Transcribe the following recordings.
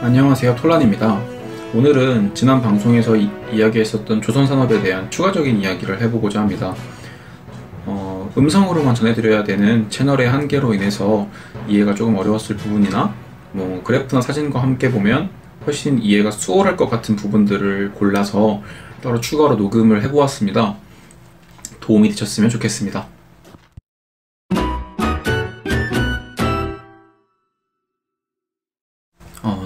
안녕하세요, 톨란입니다. 오늘은 지난 방송에서 이야기했었던 조선산업에 대한 추가적인 이야기를 해보고자 합니다. 음성으로만 전해드려야 되는 채널의 한계로 인해서 이해가 조금 어려웠을 부분이나 그래프나 사진과 함께 보면 훨씬 이해가 수월할 것 같은 부분들을 골라서 따로 추가로 녹음을 해보았습니다. 도움이 되셨으면 좋겠습니다.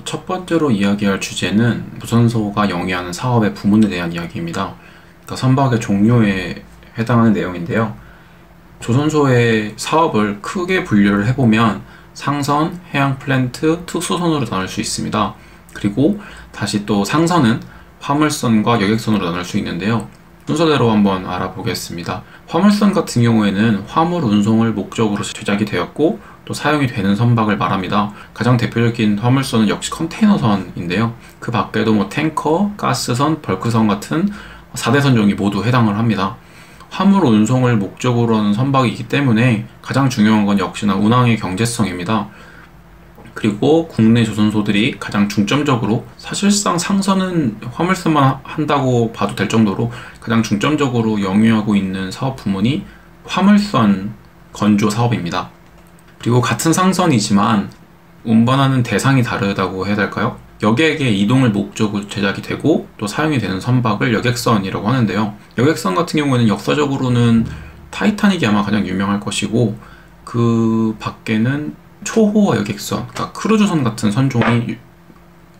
첫 번째로 이야기할 주제는 조선소가 영위하는 사업의 부문에 대한 이야기입니다. 그러니까 선박의 종류에 해당하는 내용인데요. 조선소의 사업을 크게 분류를 해보면 상선, 해양 플랜트, 특수선으로 나눌 수 있습니다. 그리고 다시 또 상선은 화물선과 여객선으로 나눌 수 있는데요. 순서대로 한번 알아보겠습니다. 화물선 같은 경우에는 화물 운송을 목적으로 제작이 되었고 또 사용이 되는 선박을 말합니다. 가장 대표적인 화물선은 역시 컨테이너선인데요. 그 밖에도 탱커, 가스선, 벌크선 같은 4대 선종이 모두 해당을 합니다. 화물 운송을 목적으로 하는 선박이기 때문에 가장 중요한 건 역시나 운항의 경제성입니다. 그리고 국내 조선소들이 가장 중점적으로, 사실상 상선은 화물선만 한다고 봐도 될 정도로 가장 중점적으로 영위하고 있는 사업 부문이 화물선 건조 사업입니다. 그리고 같은 상선이지만 운반하는 대상이 다르다고 해야 될까요? 여객의 이동을 목적으로 제작이 되고 또 사용이 되는 선박을 여객선이라고 하는데요. 여객선 같은 경우에는 역사적으로는 타이타닉이 아마 가장 유명할 것이고, 그 밖에는 초호화 여객선, 그러니까 크루즈선 같은 선종이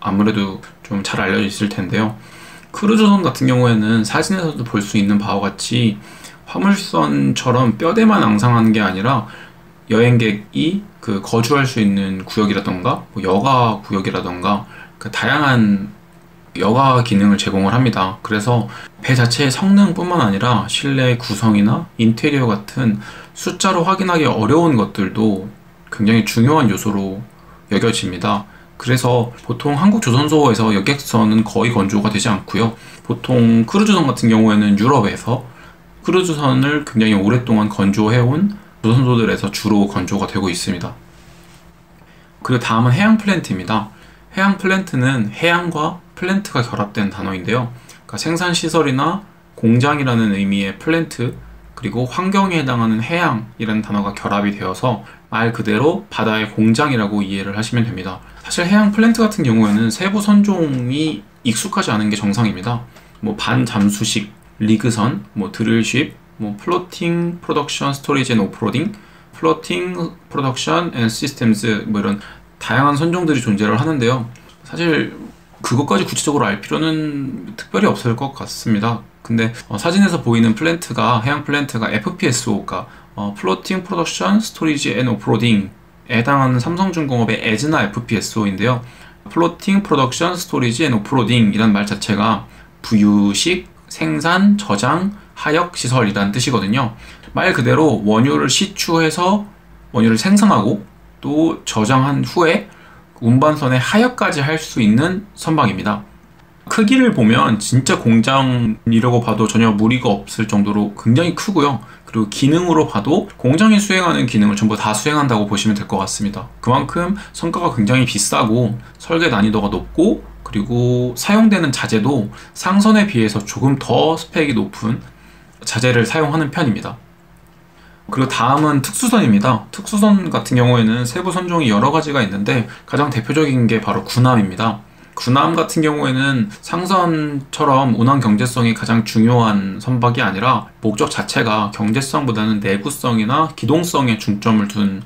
아무래도 좀 잘 알려져 있을 텐데요. 크루즈선 같은 경우에는 사진에서도 볼 수 있는 바와 같이 화물선처럼 뼈대만 앙상하는 게 아니라 여행객이 거주할 수 있는 구역이라던가 여가 구역이라던가 다양한 여가 기능을 제공을 합니다. 그래서 배 자체의 성능뿐만 아니라 실내 구성이나 인테리어 같은 숫자로 확인하기 어려운 것들도 굉장히 중요한 요소로 여겨집니다. 그래서 보통 한국 조선소에서 여객선은 거의 건조가 되지 않고요. 보통 크루즈선 같은 경우에는 유럽에서 크루즈선을 굉장히 오랫동안 건조해온 조선소들에서 주로 건조가 되고 있습니다. 그리고 다음은 해양 플랜트입니다. 해양 플랜트는 해양과 플랜트가 결합된 단어인데요. 그러니까 생산시설이나 공장이라는 의미의 플랜트, 그리고 환경에 해당하는 해양이라는 단어가 결합이 되어서 말 그대로 바다의 공장이라고 이해를 하시면 됩니다. 사실 해양 플랜트 같은 경우에는 세부 선종이 익숙하지 않은 게 정상입니다. 반잠수식, 리그선, 드릴쉽, 플로팅 프로덕션 스토리지 앤 오프로딩, 플로팅 프로덕션 앤 시스템즈, 이런 다양한 선종들이 존재를 하는데요. 사실 그것까지 구체적으로 알 필요는 특별히 없을 것 같습니다. 근데 사진에서 보이는 플랜트가, 해양 플랜트가 FPSO가 플로팅 프로덕션 스토리지 앤 오프로딩에 해당하는 삼성중공업의 에즈나 FPSO인데요. 플로팅 프로덕션 스토리지 앤 오프로딩 이란 말 자체가 부유식, 생산, 저장, 하역 시설이라는 뜻이거든요. 말 그대로 원유를 시추해서 원유를 생산하고 또 저장한 후에 운반선의 하역까지 할 수 있는 선박입니다. 크기를 보면 진짜 공장이라고 봐도 전혀 무리가 없을 정도로 굉장히 크고요. 그리고 기능으로 봐도 공장이 수행하는 기능을 전부 다 수행한다고 보시면 될 것 같습니다. 그만큼 성과가 굉장히 비싸고 설계 난이도가 높고, 그리고 사용되는 자재도 상선에 비해서 조금 더 스펙이 높은 자재를 사용하는 편입니다. 그리고 다음은 특수선입니다. 특수선 같은 경우에는 세부 선종이 여러 가지가 있는데 가장 대표적인 게 바로 군함입니다. 군함 같은 경우에는 상선처럼 운항 경제성이 가장 중요한 선박이 아니라 목적 자체가 경제성보다는 내구성이나 기동성에 중점을 둔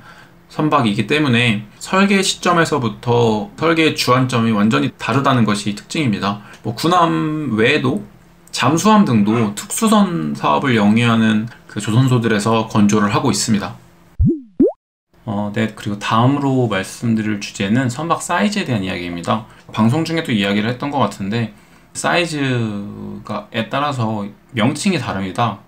선박이기 때문에 설계 시점에서부터 설계의 주안점이 완전히 다르다는 것이 특징입니다. 군함 외에도 잠수함 등도 특수선 사업을 영위하는 조선소들에서 건조를 하고 있습니다. 네, 그리고 다음으로 말씀드릴 주제는 선박 사이즈에 대한 이야기입니다. 방송 중에도 이야기를 했던 것 같은데 사이즈에 따라서 명칭이 다릅니다.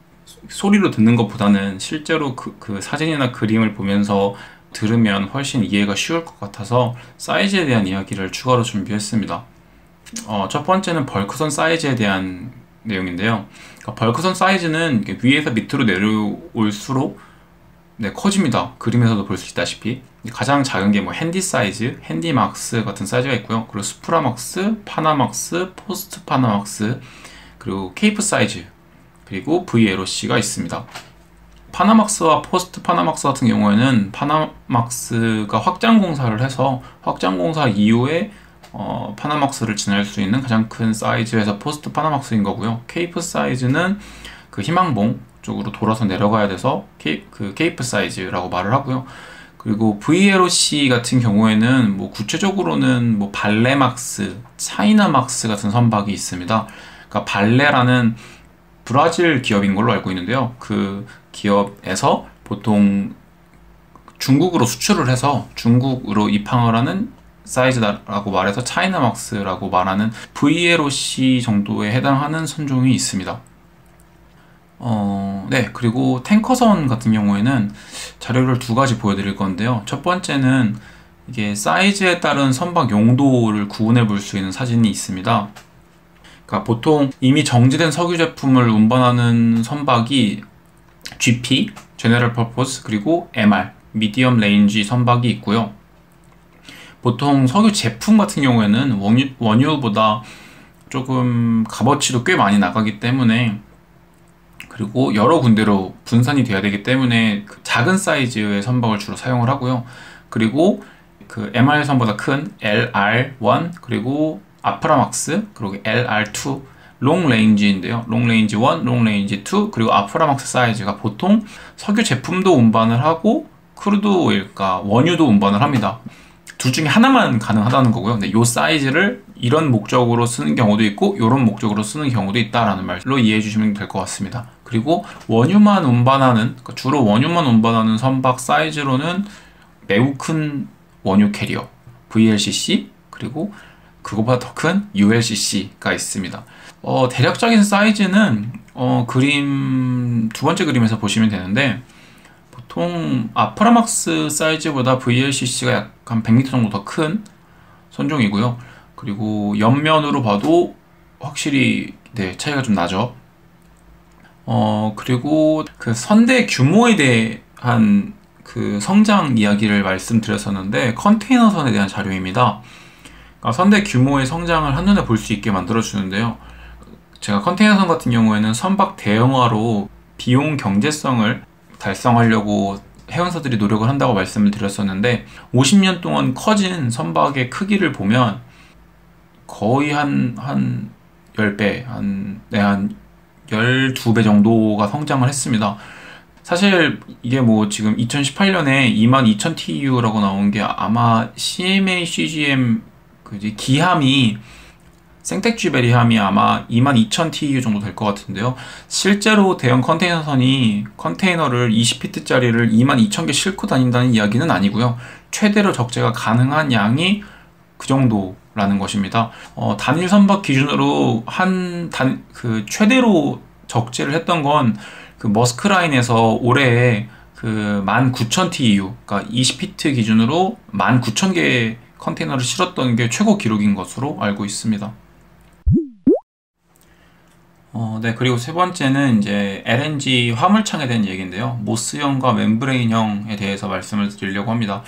소리로 듣는 것보다는 실제로 그 사진이나 그림을 보면서 들으면 훨씬 이해가 쉬울 것 같아서 사이즈에 대한 이야기를 추가로 준비했습니다. 첫 번째는 벌크선 사이즈에 대한 내용인데요. 그러니까 벌크선 사이즈는 위에서 밑으로 내려올수록 커집니다. 그림에서도 볼 수 있다시피. 가장 작은 게 뭐 핸디 사이즈, 핸디막스 같은 사이즈가 있고요. 그리고 스프라막스, 파나막스, 포스트 파나막스, 그리고 케이프 사이즈, 그리고 VLOC가 있습니다. 파나막스와 포스트 파나막스 같은 경우에는 파나막스가 확장 공사를 해서 확장 공사 이후에 파나막스를 지날 수 있는 가장 큰 사이즈에서 포스트 파나막스인 거고요. 케이프 사이즈는 그 희망봉 쪽으로 돌아서 내려가야 돼서 케이프 사이즈라고 말을 하고요. 그리고 VLOC 같은 경우에는 뭐 구체적으로는 뭐 발레막스, 차이나막스 같은 선박이 있습니다. 그러니까 발레라는 브라질 기업인 걸로 알고 있는데요. 그 기업에서 보통 중국으로 수출을 해서 중국으로 입항을 하는 사이즈라고 말해서 차이나막스라고 말하는 VLOC 정도에 해당하는 선종이 있습니다. 네, 그리고 탱커선 같은 경우에는 자료를 두 가지 보여드릴 건데요. 첫 번째는 이게 사이즈에 따른 선박 용도를 구분해 볼 수 있는 사진이 있습니다. 그러니까 보통 이미 정지된 석유 제품을 운반하는 선박이 GP, General Purpose, 그리고 MR, Medium Range 선박이 있고요. 보통 석유 제품 같은 경우에는 원유보다 조금 값어치도 꽤 많이 나가기 때문에, 그리고 여러 군데로 분산이 돼야 되기 때문에 작은 사이즈의 선박을 주로 사용을 하고요. 그리고 그 MR선보다 큰 LR1, 그리고 아프라막스, 그리고 LR2, 롱레인지인데요. 롱레인지 1, 롱레인지 2, 그리고 아프라막스 사이즈가 보통 석유 제품도 운반을 하고 크루드 오일과 원유도 운반을 합니다. 둘 중에 하나만 가능하다는 거고요. 근데 이 사이즈를 이런 목적으로 쓰는 경우도 있고 이런 목적으로 쓰는 경우도 있다라는 말로 이해해 주시면 될 것 같습니다. 그리고 원유만 운반하는, 그러니까 주로 원유만 운반하는 선박 사이즈로는 매우 큰 원유 캐리어 VLCC, 그리고 그거보다 더 큰 ULCC가 있습니다. 대략적인 사이즈는 그림 두 번째 그림에서 보시면 되는데, 보통 아프라막스 사이즈보다 VLCC가 약 한 100m 정도 더 큰 선종이고요. 그리고 옆면으로 봐도 확실히 차이가 좀 나죠. 그리고 그 선대 규모에 대한 그 성장 이야기를 말씀드렸었는데, 컨테이너선에 대한 자료입니다. 그러니까 선대 규모의 성장을 한눈에 볼 수 있게 만들어 주는데요. 제가 컨테이너선 같은 경우에는 선박 대형화로 비용 경제성을 달성하려고 해운사들이 노력을 한다고 말씀을 드렸었는데, 50년 동안 커진 선박의 크기를 보면 거의 한 10배, 한 12배 정도가 성장을 했습니다. 사실 이게 뭐 지금 2018년에 22,000TEU라고 나온 게 아마 CMA CGM 기함이 생텍쥐베리함이 아마 22,000TEU 정도 될 것 같은데요. 실제로 대형 컨테이너선이 컨테이너를 20피트짜리를 22,000개 싣고 다닌다는 이야기는 아니고요. 최대로 적재가 가능한 양이 그 정도라는 것입니다. 단일 선박 기준으로 최대로 적재를 했던 건 그 머스크라인에서 올해 그 19,000TEU, 그러니까 20피트 기준으로 19,000개 컨테이너를 실었던 게 최고 기록인 것으로 알고 있습니다. 네, 그리고 세 번째는 이제 LNG 화물창에 대한 얘기인데요. 모스형과 멤브레인형에 대해서 말씀을 드리려고 합니다.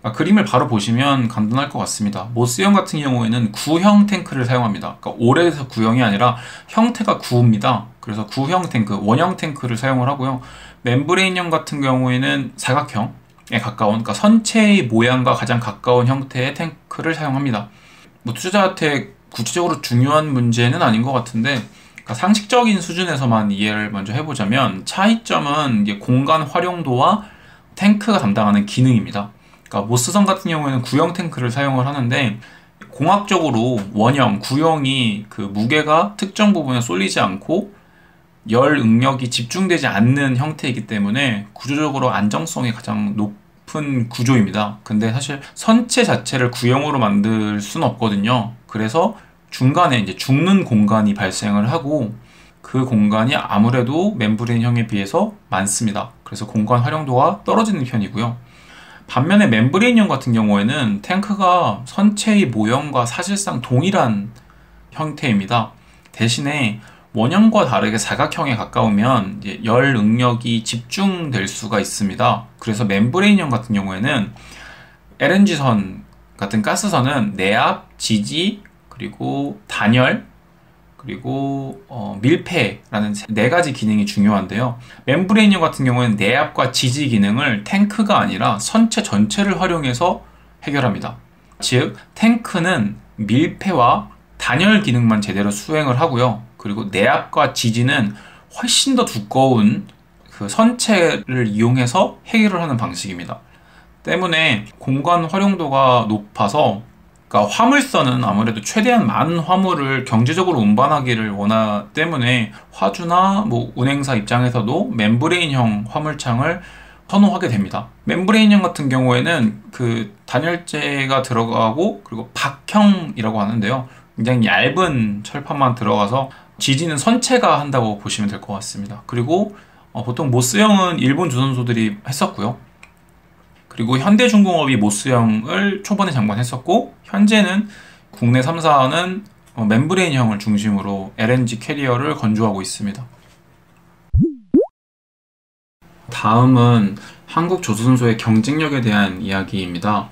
그러니까 그림을 바로 보시면 간단할 것 같습니다. 모스형 같은 경우에는 구형 탱크를 사용합니다. 그러니까 오래돼서 구형이 아니라 형태가 구입니다. 그래서 구형 탱크, 원형 탱크를 사용을 하고요. 멤브레인형 같은 경우에는 사각형에 가까운, 그러니까 선체의 모양과 가장 가까운 형태의 탱크를 사용합니다. 뭐 투자자한테 구체적으로 중요한 문제는 아닌 것 같은데, 그러니까 상식적인 수준에서만 이해를 먼저 해보자면, 차이점은 이게 공간 활용도와 탱크가 담당하는 기능입니다. 그러니까 모스선 같은 경우에는 구형 탱크를 사용을 하는데, 공학적으로 원형, 구형이 그 무게가 특정 부분에 쏠리지 않고 열 응력이 집중되지 않는 형태이기 때문에 구조적으로 안정성이 가장 높은 구조입니다. 근데 사실 선체 자체를 구형으로 만들 수는 없거든요. 그래서 중간에 이제 죽는 공간이 발생을 하고, 그 공간이 아무래도 멤브레인형에 비해서 많습니다. 그래서 공간 활용도가 떨어지는 편이고요. 반면에 멤브레인형 같은 경우에는 탱크가 선체의 모형과 사실상 동일한 형태입니다. 대신에 원형과 다르게 사각형에 가까우면 이제 열 응력이 집중될 수가 있습니다. 그래서 멤브레인형 같은 경우에는 LNG선 같은 가스선은 내압, 지지, 그리고 단열, 그리고 밀폐라는 네 가지 기능이 중요한데요. 멤브레인형 같은 경우에는 내압과 지지 기능을 탱크가 아니라 선체 전체를 활용해서 해결합니다. 즉, 탱크는 밀폐와 단열 기능만 제대로 수행을 하고요. 그리고 내압과 지지는 훨씬 더 두꺼운 그 선체를 이용해서 해결을 하는 방식입니다. 때문에 공간 활용도가 높아서, 그러니까 화물선은 아무래도 최대한 많은 화물을 경제적으로 운반하기를 원하기 때문에 화주나 뭐 운행사 입장에서도 멤브레인형 화물창을 선호하게 됩니다. 멤브레인형 같은 경우에는 그 단열재가 들어가고, 그리고 박형이라고 하는데요. 굉장히 얇은 철판만 들어가서 지지는 선체가 한다고 보시면 될 것 같습니다. 그리고 보통 모스형은 일본 조선소들이 했었고요. 그리고 현대중공업이 모스형을 초반에 장관했었고, 현재는 국내 3사는 멤브레인형을 중심으로 LNG 캐리어를 건조하고 있습니다. 다음은 한국 조선소의 경쟁력에 대한 이야기입니다.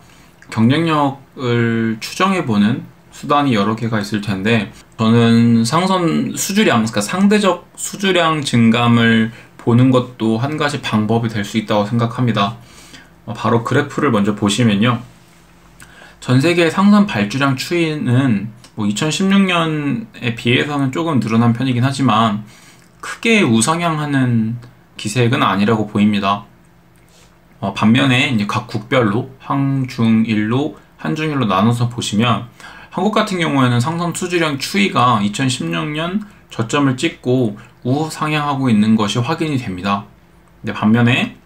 경쟁력을 추정해보는 수단이 여러 개가 있을 텐데, 저는 상선 수주량, 그러니까 상대적 수주량 증감을 보는 것도 한 가지 방법이 될 수 있다고 생각합니다. 바로 그래프를 먼저 보시면요. 전 세계 상선 발주량 추이는 2016년에 비해서는 조금 늘어난 편이긴 하지만 크게 우상향하는 기색은 아니라고 보입니다. 반면에 이제 각 국별로 항중일로, 한중일로 나눠서 보시면 한국 같은 경우에는 상선 수주량 추이가 2016년 저점을 찍고 우상향하고 있는 것이 확인이 됩니다. 근데 반면에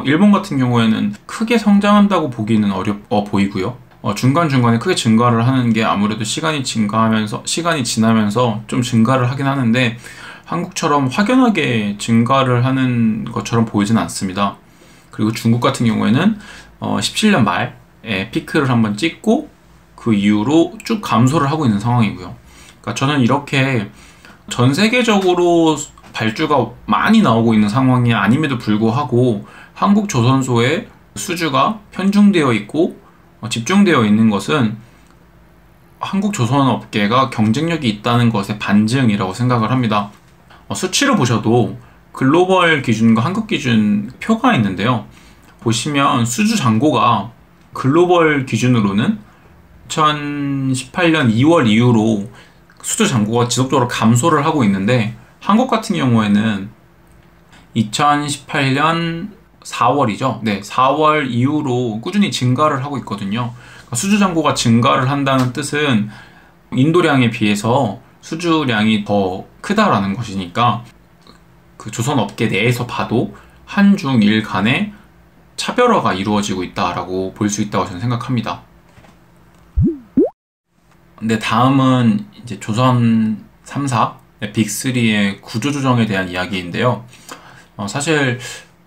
일본 같은 경우에는 크게 성장한다고 보기는 어려워 보이고요. 중간중간에 크게 증가를 하는 게 아무래도 시간이 지나면서 좀 증가를 하긴 하는데, 한국처럼 확연하게 증가를 하는 것처럼 보이진 않습니다. 그리고 중국 같은 경우에는 17년 말에 피크를 한번 찍고 그 이후로 쭉 감소를 하고 있는 상황이고요. 그러니까 저는 이렇게 전 세계적으로 발주가 많이 나오고 있는 상황이 아님에도 불구하고 한국 조선소의 수주가 편중되어 있고 집중되어 있는 것은 한국 조선업계가 경쟁력이 있다는 것의 반증이라고 생각을 합니다. 수치로 보셔도 글로벌 기준과 한국 기준 표가 있는데요. 보시면 수주 잔고가 글로벌 기준으로는 2018년 2월 이후로 수주 잔고가 지속적으로 감소를 하고 있는데, 한국 같은 경우에는 2018년 4월이죠. 네, 4월 이후로 꾸준히 증가를 하고 있거든요. 그러니까 수주 잔고가 증가를 한다는 뜻은 인도량에 비해서 수주량이 더 크다라는 것이니까, 그 조선업계 내에서 봐도 한중일 간의 차별화가 이루어지고 있다라고 볼 수 있다고 저는 생각합니다. 근데 다음은 이제 조선 3사 빅3의 구조조정에 대한 이야기인데요. 사실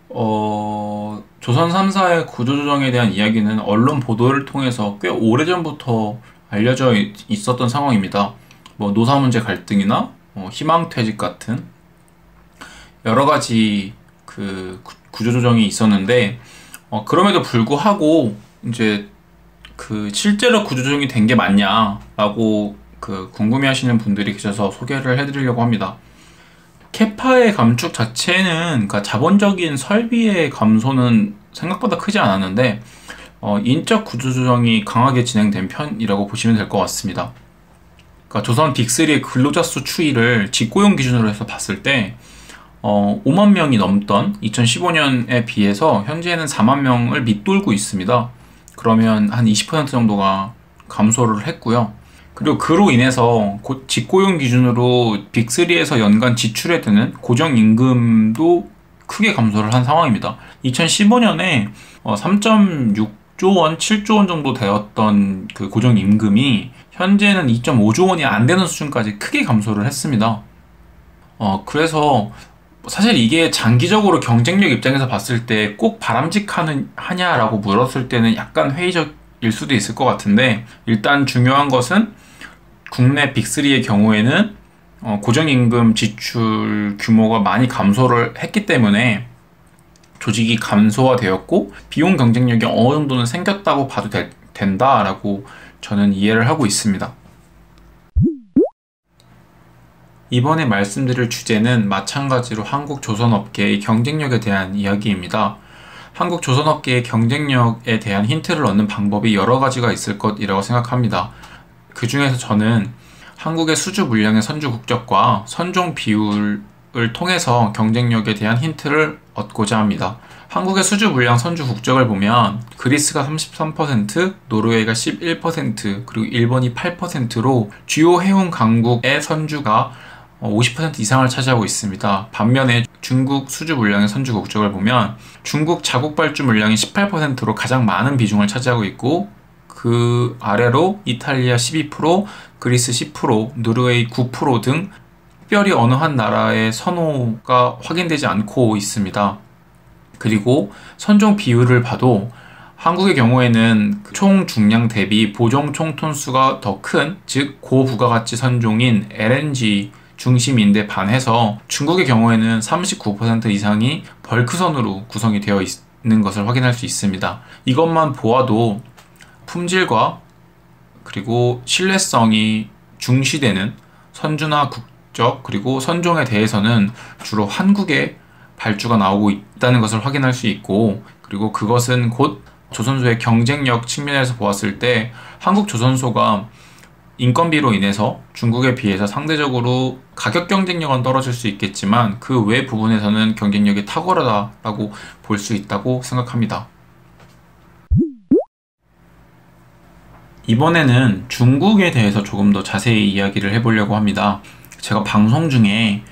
조선 3사의 구조조정에 대한 이야기는 언론 보도를 통해서 꽤 오래전부터 알려져 있었던 상황입니다. 노사 문제 갈등이나 희망퇴직 같은 여러 가지 그 구조조정이 있었는데, 그럼에도 불구하고 이제 그 실제로 구조조정이 된 게 맞냐라고 궁금해하시는 분들이 계셔서 소개를 해드리려고 합니다. 캐파의 감축 자체는, 그러니까 자본적인 설비의 감소는 생각보다 크지 않았는데 인적 구조조정이 강하게 진행된 편이라고 보시면 될 것 같습니다. 그러니까 조선 빅3의 근로자 수 추이를 직고용 기준으로 해서 봤을 때 5만 명이 넘던 2015년에 비해서 현재는 4만 명을 밑돌고 있습니다. 그러면 한 20% 정도가 감소를 했고요. 그리고 그로 인해서 직고용 기준으로 빅3에서 연간 지출에 드는 고정임금도 크게 감소를 한 상황입니다. 2015년에 3.6조 원, 7조 원 정도 되었던 그 고정임금이 현재는 2.5조 원이 안 되는 수준까지 크게 감소를 했습니다. 그래서 사실 이게 장기적으로 경쟁력 입장에서 봤을 때 꼭 바람직하냐라고 물었을 때는 약간 회의적일 수도 있을 것 같은데, 일단 중요한 것은 국내 빅3의 경우에는 고정임금 지출 규모가 많이 감소를 했기 때문에 조직이 감소화되었고 비용 경쟁력이 어느 정도는 생겼다고 봐도 된다라고 저는 이해를 하고 있습니다. 이번에 말씀드릴 주제는 마찬가지로 한국 조선업계의 경쟁력에 대한 이야기입니다. 한국 조선업계의 경쟁력에 대한 힌트를 얻는 방법이 여러 가지가 있을 것이라고 생각합니다. 그 중에서 저는 한국의 수주 물량의 선주 국적과 선종 비율을 통해서 경쟁력에 대한 힌트를 얻고자 합니다. 한국의 수주 물량 선주 국적을 보면 그리스가 33%, 노르웨이가 11%, 그리고 일본이 8%로 주요 해운 강국의 선주가 50% 이상을 차지하고 있습니다. 반면에 중국 수주 물량의 선주 국적을 보면 중국 자국 발주 물량이 18%로 가장 많은 비중을 차지하고 있고 그 아래로 이탈리아 12%, 그리스 10%, 노르웨이 9% 등 특별히 어느 한 나라의 선호가 확인되지 않고 있습니다. 그리고 선종 비율을 봐도 한국의 경우에는 총 중량 대비 보종 총 톤수가 더 큰, 즉 고부가가치 선종인 LNG 중심인데 반해서 중국의 경우에는 39% 이상이 벌크선으로 구성이 되어 있는 것을 확인할 수 있습니다. 이것만 보아도 품질과 그리고 신뢰성이 중시되는 선주나 국적 그리고 선종에 대해서는 주로 한국의 발주가 나오고 있다는 것을 확인할 수 있고, 그리고 그것은 곧 조선소의 경쟁력 측면에서 보았을 때 한국 조선소가 인건비로 인해서 중국에 비해서 상대적으로 가격 경쟁력은 떨어질 수 있겠지만 그 외 부분에서는 경쟁력이 탁월하다라고 볼 수 있다고 생각합니다. 이번에는 중국에 대해서 조금 더 자세히 이야기를 해보려고 합니다. 제가 방송 중에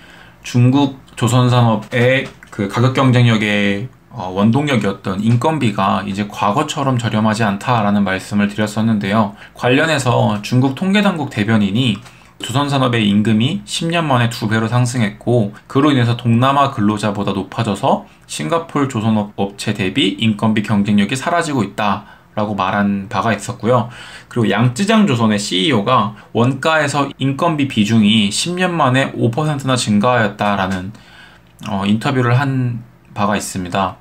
중국 조선산업의 그 가격 경쟁력의 원동력이었던 인건비가 이제 과거처럼 저렴하지 않다라는 말씀을 드렸었는데요. 관련해서 중국 통계당국 대변인이 조선산업의 임금이 10년 만에 2배로 상승했고 그로 인해서 동남아 근로자보다 높아져서 싱가포르 조선업 업체 대비 인건비 경쟁력이 사라지고 있다 라고 말한 바가 있었고요. 그리고 양쯔장 조선의 CEO가 원가에서 인건비 비중이 10년 만에 5%나 증가하였다라는 인터뷰를 한 바가 있습니다.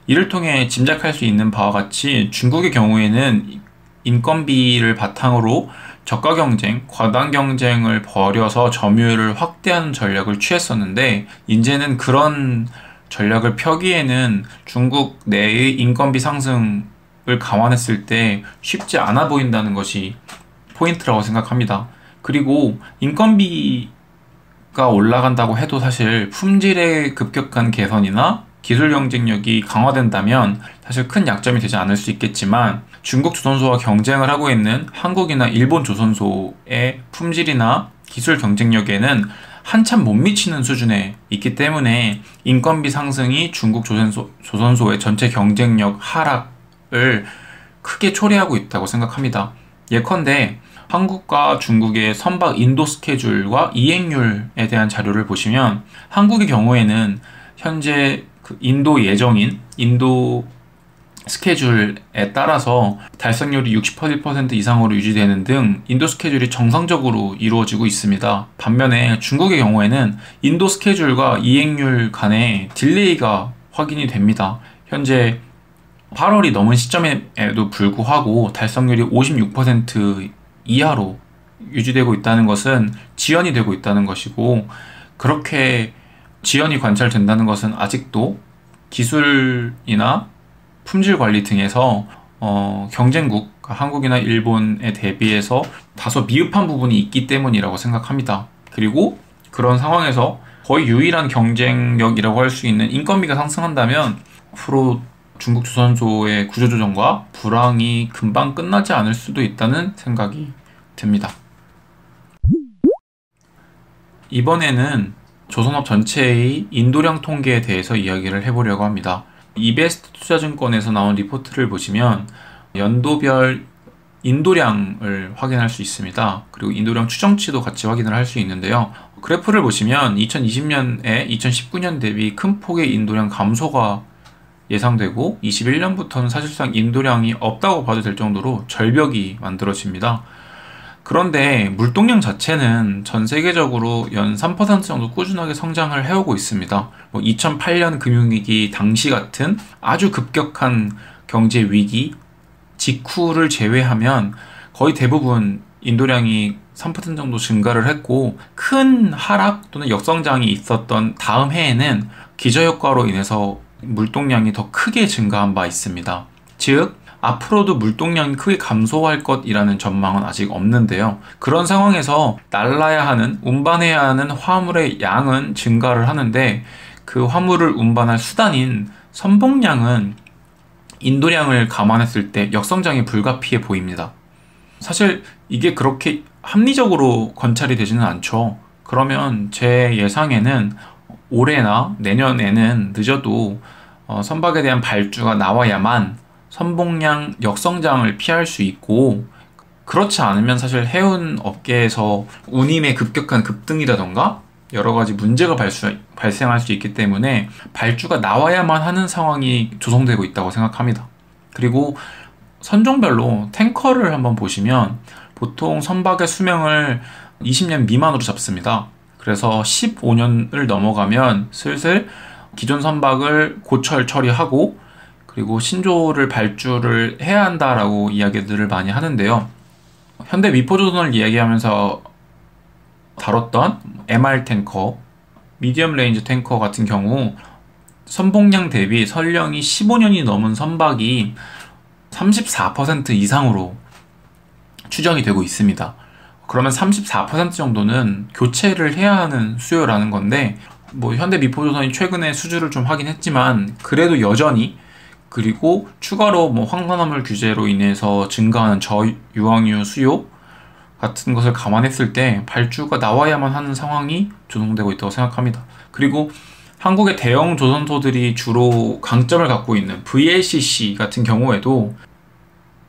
이를 통해 짐작할 수 있는 바와 같이 중국의 경우에는 인건비를 바탕으로 저가 경쟁, 과당 경쟁을 벌여서 점유율을 확대하는 전략을 취했었는데 이제는 그런 전략을 펴기에는 중국 내의 인건비 상승을 감안했을 때 쉽지 않아 보인다는 것이 포인트라고 생각합니다. 그리고 인건비가 올라간다고 해도 사실 품질의 급격한 개선이나 기술 경쟁력이 강화된다면 사실 큰 약점이 되지 않을 수 있겠지만 중국 조선소와 경쟁을 하고 있는 한국이나 일본 조선소의 품질이나 기술 경쟁력에는 한참 못 미치는 수준에 있기 때문에 인건비 상승이 중국 조선소의 전체 경쟁력 하락을 크게 초래하고 있다고 생각합니다. 예컨대 한국과 중국의 선박 인도 스케줄과 이행률에 대한 자료를 보시면 한국의 경우에는 현재 그 인도 예정인 인도 스케줄에 따라서 달성률이 61% 이상으로 유지되는 등 인도 스케줄이 정상적으로 이루어지고 있습니다. 반면에 중국의 경우에는 인도 스케줄과 이행률 간에 딜레이가 확인이 됩니다. 현재 8월이 넘은 시점에도 불구하고 달성률이 56% 이하로 유지되고 있다는 것은 지연이 되고 있다는 것이고, 그렇게 지연이 관찰된다는 것은 아직도 기술이나 품질 관리 등에서 경쟁국, 한국이나 일본에 대비해서 다소 미흡한 부분이 있기 때문이라고 생각합니다. 그리고 그런 상황에서 거의 유일한 경쟁력이라고 할 수 있는 인건비가 상승한다면 앞으로 중국 조선소의 구조조정과 불황이 금방 끝나지 않을 수도 있다는 생각이 듭니다. 이번에는 조선업 전체의 인도량 통계에 대해서 이야기를 해보려고 합니다. 이베스트 투자증권에서 나온 리포트를 보시면 연도별 인도량을 확인할 수 있습니다. 그리고 인도량 추정치도 같이 확인을 할 수 있는데요. 그래프를 보시면 2020년에 2019년 대비 큰 폭의 인도량 감소가 예상되고 21년부터는 사실상 인도량이 없다고 봐도 될 정도로 절벽이 만들어집니다. 그런데 물동량 자체는 전 세계적으로 연 3% 정도 꾸준하게 성장을 해오고 있습니다. 2008년 금융위기 당시 같은 아주 급격한 경제 위기 직후를 제외하면 거의 대부분 인도량이 3% 정도 증가를 했고, 큰 하락 또는 역성장이 있었던 다음 해에는 기저효과로 인해서 물동량이 더 크게 증가한 바 있습니다. 즉, 앞으로도 물동량이 크게 감소할 것이라는 전망은 아직 없는데요. 그런 상황에서 날라야 하는, 운반해야 하는 화물의 양은 증가를 하는데, 그 화물을 운반할 수단인 선봉량은 인도량을 감안했을 때 역성장이 불가피해 보입니다. 사실 이게 그렇게 합리적으로 관찰이 되지는 않죠. 그러면 제 예상에는 올해나 내년에는 늦어도 선박에 대한 발주가 나와야만 선봉량 역성장을 피할 수 있고, 그렇지 않으면 사실 해운 업계에서 운임의 급격한 급등이라던가 여러 가지 문제가 발생할 수 있기 때문에 발주가 나와야만 하는 상황이 조성되고 있다고 생각합니다. 그리고 선종별로 탱커를 한번 보시면 보통 선박의 수명을 20년 미만으로 잡습니다. 그래서 15년을 넘어가면 슬슬 기존 선박을 고철 처리하고 그리고 신조를 발주를 해야 한다라고 이야기들을 많이 하는데요. 현대 미포조선을 이야기하면서 다뤘던 MR 탱커, 미디엄 레인지 탱커 같은 경우 선봉량 대비 선령이 15년이 넘은 선박이 34% 이상으로 추정이 되고 있습니다. 그러면 34% 정도는 교체를 해야 하는 수요라는 건데, 현대 미포조선이 최근에 수주를 좀 하긴 했지만 그래도 여전히, 그리고 추가로 황산화물 규제로 인해서 증가하는 저유황유 수요 같은 것을 감안했을 때 발주가 나와야만 하는 상황이 조성되고 있다고 생각합니다. 그리고 한국의 대형 조선소들이 주로 강점을 갖고 있는 VLCC 같은 경우에도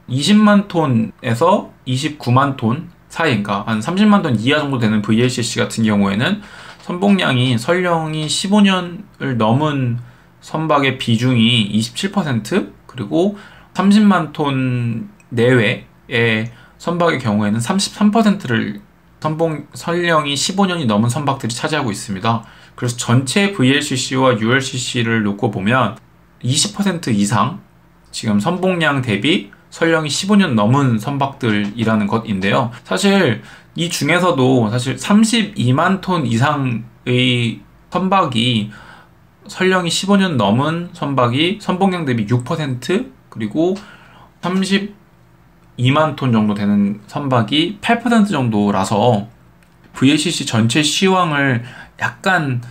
20만 톤에서 29만 톤 사이인가, 한 30만 톤 이하 정도 되는 VLCC 같은 경우에는 선봉량이 선령이 15년을 넘은 선박의 비중이 27%, 그리고 30만 톤 내외의 선박의 경우에는 33%를 선령이 15년이 넘은 선박들이 차지하고 있습니다. 그래서 전체 VLCC와 ULCC를 놓고 보면 20% 이상 지금 선봉량 대비 선령이 15년 넘은 선박들이라는 것인데요. 사실 이 중에서도 사실 32만 톤 이상의 선박이 선령이 15년 넘은 선박이 선봉량 대비 6%, 그리고 32만 톤 정도 되는 선박이 8% 정도라서 VLCC 전체 시황을 약간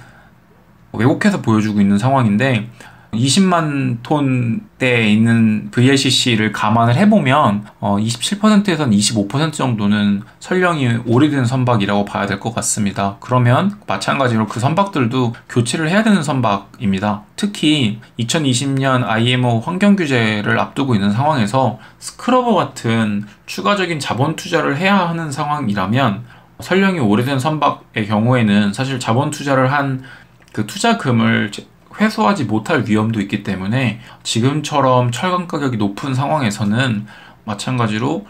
왜곡해서 보여주고 있는 상황인데, 20만 톤대에 있는 VLCC를 감안을 해보면 27%에서 25% 정도는 선령이 오래된 선박이라고 봐야 될 것 같습니다. 그러면 마찬가지로 그 선박들도 교체를 해야 되는 선박입니다. 특히 2020년 IMO 환경 규제를 앞두고 있는 상황에서 스크러버 같은 추가적인 자본 투자를 해야 하는 상황이라면, 선령이 오래된 선박의 경우에는 사실 자본 투자를 한 그 투자금을 회수하지 못할 위험도 있기 때문에 지금처럼 철강 가격이 높은 상황에서는 마찬가지로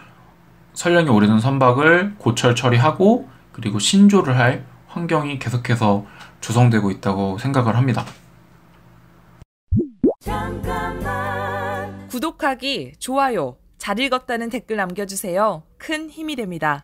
선령이 오래된 선박을 고철 처리하고 그리고 신조를 할 환경이 계속해서 조성되고 있다고 생각을 합니다. 구독하기, 좋아요, 잘 읽었다는 댓글 남겨주세요. 큰 힘이 됩니다.